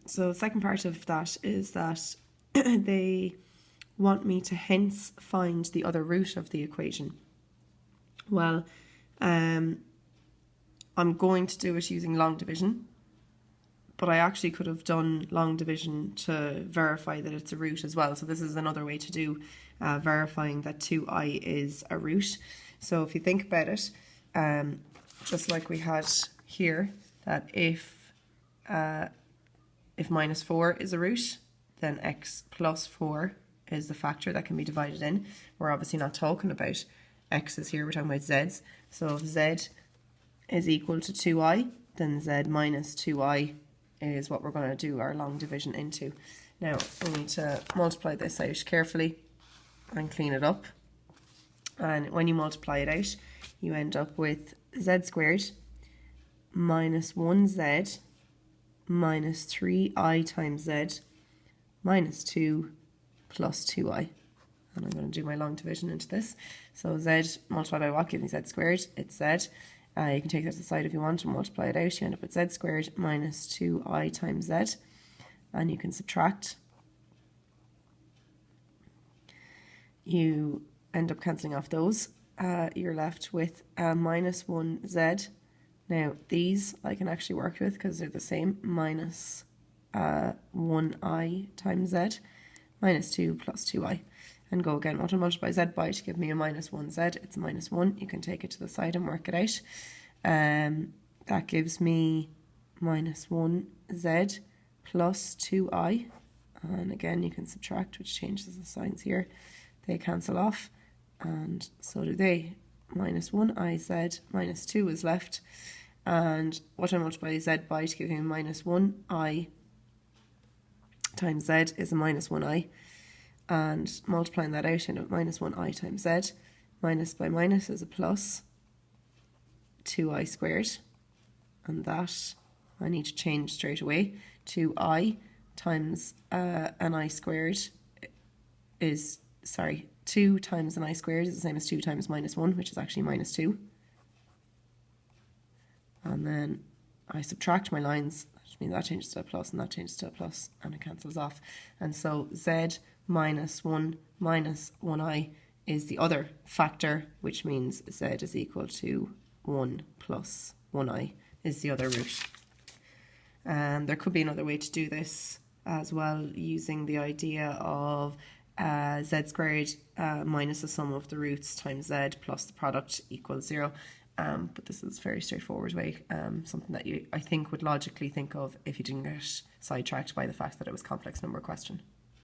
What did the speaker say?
So the second part of that is that they want me to hence find the other root of the equation. Well, I'm going to do it using long division, but I actually could have done long division to verify that it's a root as well. So this is another way to do verifying that 2i is a root. So if you think about it, just like we had here, that if minus 4 is a root, then x plus 4 is the factor that can be divided in. We're obviously not talking about x's here, we're talking about z's. So if z is equal to 2i, then z minus 2i is what we're going to do our long division into. Now we need to multiply this out carefully and clean it up. And when you multiply it out, you end up with z squared minus 1z minus 3i times z minus 2 plus 2i. And I'm going to do my long division into this. So z multiplied by what gives me z squared? It's z. You can take that to the side if you want and multiply it out. You end up with z squared minus 2i times z. And you can subtract. You end up cancelling off those. You're left with minus 1z. Now these I can actually work with because they're the same. Minus 1i times z minus 2 plus 2i. And go again. What I'll multiply z by to give me a minus 1z. It's a minus 1. You can take it to the side and work it out. That gives me minus 1z plus 2i. And again, you can subtract, which changes the signs here. They cancel off. And so do they. Minus 1iz minus 2 is left. And what I multiply z by to give me minus 1i times z is a minus 1i. And multiplying that out, I end up minus 1i times z. Minus by minus is a plus 2i squared. And that I need to change straight away. 2i times an I squared is, 2 times an I squared is the same as 2 times minus 1, which is actually minus 2. And then I subtract my lines, which means that changes to a plus and that changes to a plus, and it cancels off. And so z minus 1 minus 1i is the other factor, which means z is equal to 1 plus 1i is the other root. And there could be another way to do this as well, using the idea of z squared minus the sum of the roots times z plus the product equals 0. But this is a very straightforward way, something that you, I think, would logically think of if you didn't get sidetracked by the fact that it was a complex number question.